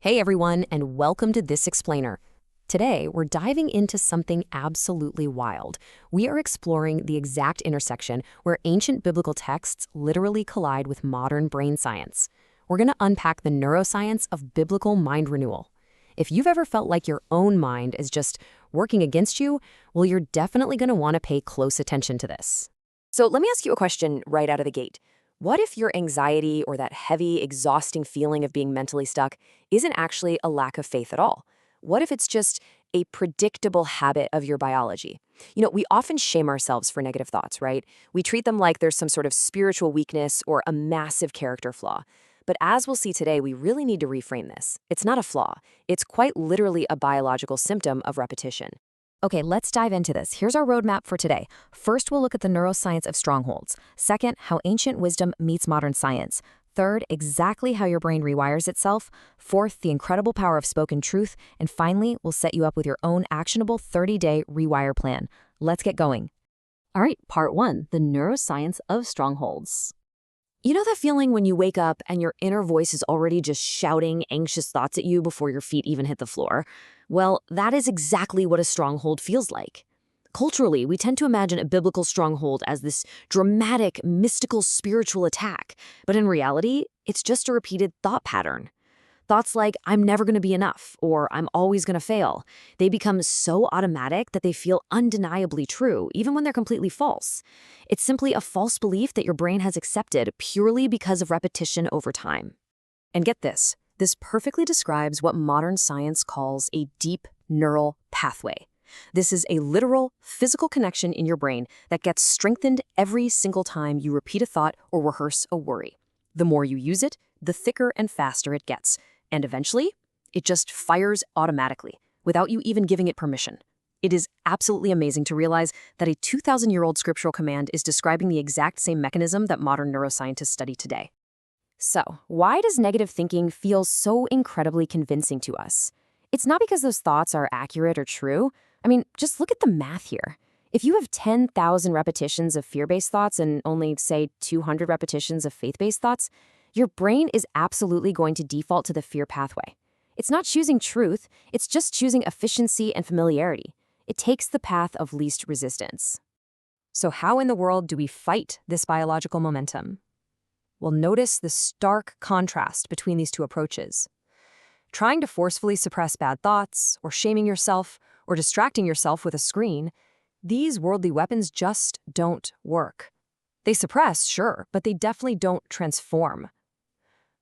Hey everyone, and welcome to This Explainer. Today, we're diving into something absolutely wild. We are exploring the exact intersection where ancient biblical texts literally collide with modern brain science. We're going to unpack the neuroscience of biblical mind renewal. If you've ever felt like your own mind is just working against you, well, you're definitely going to want to pay close attention to this. So let me ask you a question right out of the gate. What if your anxiety or that heavy, exhausting feeling of being mentally stuck isn't actually a lack of faith at all? What if it's just a predictable habit of your biology? We often shame ourselves for negative thoughts, right? We treat them like there's some sort of spiritual weakness or a massive character flaw. But as we'll see today, we really need to reframe this. It's not a flaw. It's quite literally a biological symptom of repetition. Okay, let's dive into this. Here's our roadmap for today. First, we'll look at the neuroscience of strongholds. Second, how ancient wisdom meets modern science. Third, exactly how your brain rewires itself. Fourth, the incredible power of spoken truth. And finally, we'll set you up with your own actionable 30-day rewire plan. Let's get going. All right, part one, the neuroscience of strongholds. You know that feeling when you wake up and your inner voice is already just shouting anxious thoughts at you before your feet even hit the floor? Well, that is exactly what a stronghold feels like. Culturally, we tend to imagine a biblical stronghold as this dramatic, mystical, spiritual attack. But in reality, it's just a repeated thought pattern. Thoughts like, I'm never going to be enough, or I'm always going to fail. They become so automatic that they feel undeniably true, even when they're completely false. It's simply a false belief that your brain has accepted purely because of repetition over time. And get this perfectly describes what modern science calls a deep neural pathway. This is a literal, physical connection in your brain that gets strengthened every single time you repeat a thought or rehearse a worry. The more you use it, the thicker and faster it gets. And eventually, it just fires automatically, without you even giving it permission. It is absolutely amazing to realize that a 2,000-year-old scriptural command is describing the exact same mechanism that modern neuroscientists study today. So, why does negative thinking feel so incredibly convincing to us? It's not because those thoughts are accurate or true. I mean, just look at the math here. If you have 10,000 repetitions of fear-based thoughts and only, say, 200 repetitions of faith-based thoughts, your brain is absolutely going to default to the fear pathway. It's not choosing truth, it's just choosing efficiency and familiarity. It takes the path of least resistance. So how in the world do we fight this biological momentum? Well, notice the stark contrast between these two approaches. Trying to forcefully suppress bad thoughts, or shaming yourself, or distracting yourself with a screen, these worldly weapons just don't work. They suppress, sure, but they definitely don't transform.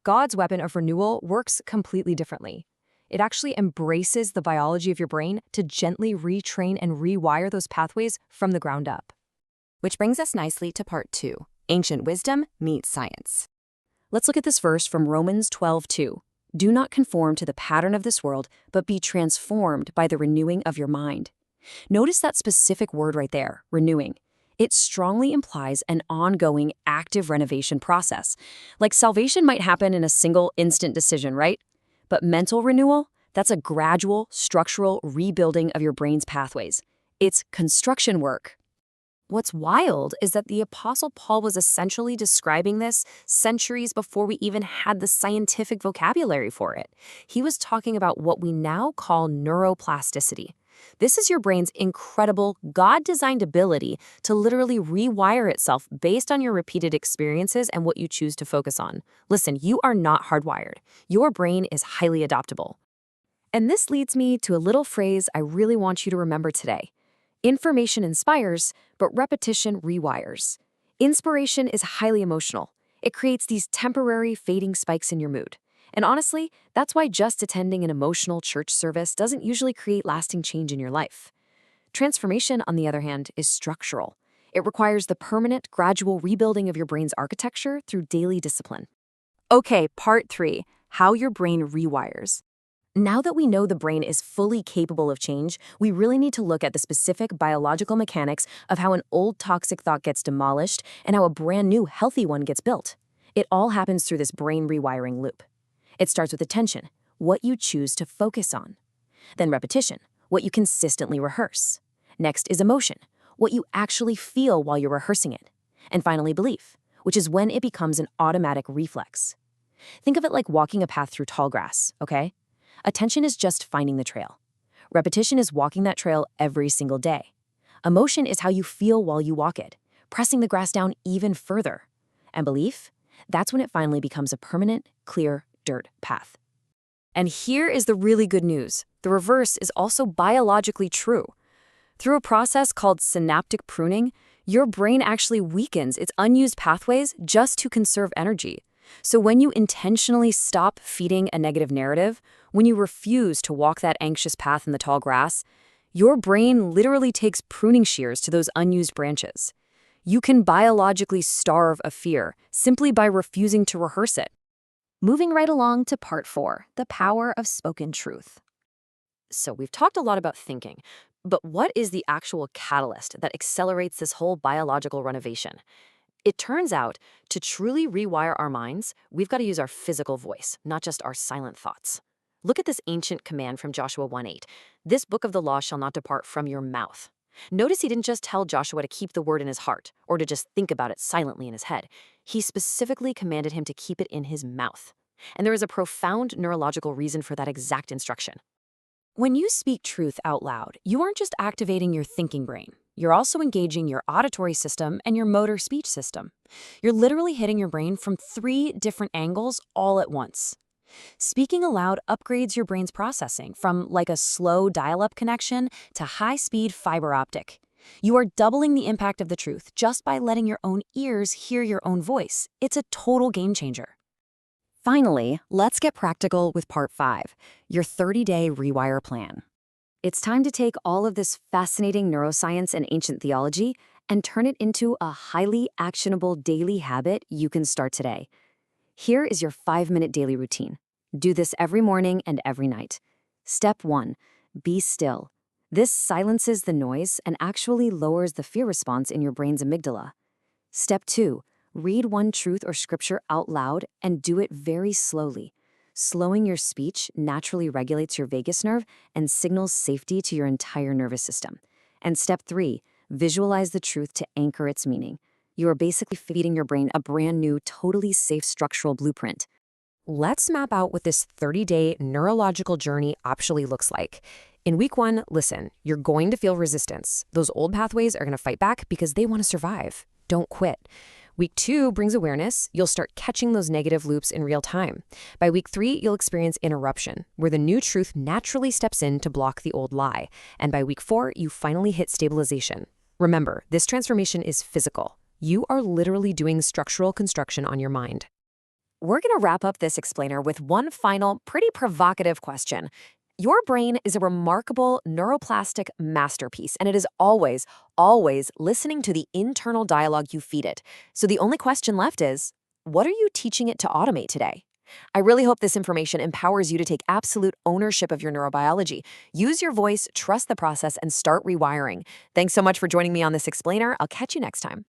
God's weapon of renewal works completely differently. It actually embraces the biology of your brain to gently retrain and rewire those pathways from the ground up. Which brings us nicely to part two, ancient wisdom meets science. Let's look at this verse from Romans 12:2. Do not conform to the pattern of this world, but be transformed by the renewing of your mind. Notice that specific word right there, renewing. It strongly implies an ongoing, active renovation process. Like salvation might happen in a single instant decision, right? But mental renewal, that's a gradual, structural rebuilding of your brain's pathways. It's construction work. What's wild is that the Apostle Paul was essentially describing this centuries before we even had the scientific vocabulary for it. He was talking about what we now call neuroplasticity. This is your brain's incredible, God-designed ability to literally rewire itself based on your repeated experiences and what you choose to focus on. Listen, you are not hardwired. Your brain is highly adaptable. And this leads me to a little phrase I really want you to remember today. Information inspires, but repetition rewires. Inspiration is highly emotional. It creates these temporary, fading spikes in your mood. And honestly, that's why just attending an emotional church service doesn't usually create lasting change in your life. Transformation, on the other hand, is structural. It requires the permanent, gradual rebuilding of your brain's architecture through daily discipline. Okay, part three, how your brain rewires. Now that we know the brain is fully capable of change, we really need to look at the specific biological mechanics of how an old toxic thought gets demolished and how a brand new healthy one gets built. It all happens through this brain rewiring loop. It starts with attention, what you choose to focus on. Then repetition, what you consistently rehearse. Next is emotion, what you actually feel while you're rehearsing it. And finally, belief, which is when it becomes an automatic reflex. Think of it like walking a path through tall grass, okay? Attention is just finding the trail. Repetition is walking that trail every single day. Emotion is how you feel while you walk it, pressing the grass down even further. And belief? That's when it finally becomes a permanent, clear dirt path. And here is the really good news. The reverse is also biologically true. Through a process called synaptic pruning, your brain actually weakens its unused pathways just to conserve energy. So when you intentionally stop feeding a negative narrative, when you refuse to walk that anxious path in the tall grass, your brain literally takes pruning shears to those unused branches. You can biologically starve a fear simply by refusing to rehearse it. Moving right along to part 4, the power of spoken truth. So we've talked a lot about thinking, but what is the actual catalyst that accelerates this whole biological renovation? It turns out, to truly rewire our minds, we've got to use our physical voice, not just our silent thoughts. Look at this ancient command from Joshua 1:8. This book of the law shall not depart from your mouth. Notice he didn't just tell Joshua to keep the word in his heart or to just think about it silently in his head. He specifically commanded him to keep it in his mouth. And there is a profound neurological reason for that exact instruction. When you speak truth out loud, you aren't just activating your thinking brain. You're also engaging your auditory system and your motor speech system. You're literally hitting your brain from 3 different angles all at once. Speaking aloud upgrades your brain's processing from like a slow dial-up connection to high-speed fiber optic. You are doubling the impact of the truth just by letting your own ears hear your own voice. It's a total game changer. Finally, let's get practical with part 5, your 30-day rewire plan. It's time to take all of this fascinating neuroscience and ancient theology and turn it into a highly actionable daily habit you can start today. Here is your 5-minute daily routine. Do this every morning and every night. Step 1, be still. This silences the noise and actually lowers the fear response in your brain's amygdala. Step 2, read one truth or scripture out loud and do it very slowly. Slowing your speech naturally regulates your vagus nerve and signals safety to your entire nervous system. And step 3, visualize the truth to anchor its meaning. You are basically feeding your brain a brand new, totally safe structural blueprint. Let's map out what this 30-day neurological journey actually looks like. In week 1, listen, you're going to feel resistance. Those old pathways are going to fight back because they want to survive. Don't quit. Week 2 brings awareness. You'll start catching those negative loops in real time. By week 3, you'll experience interruption, where the new truth naturally steps in to block the old lie. And by week 4, you finally hit stabilization. Remember, this transformation is physical. You are literally doing structural construction on your mind. We're going to wrap up this explainer with one final, pretty provocative question. Your brain is a remarkable neuroplastic masterpiece, and it is always, always listening to the internal dialogue you feed it. So the only question left is, what are you teaching it to automate today? I really hope this information empowers you to take absolute ownership of your neurobiology. Use your voice, trust the process, and start rewiring. Thanks so much for joining me on this explainer. I'll catch you next time.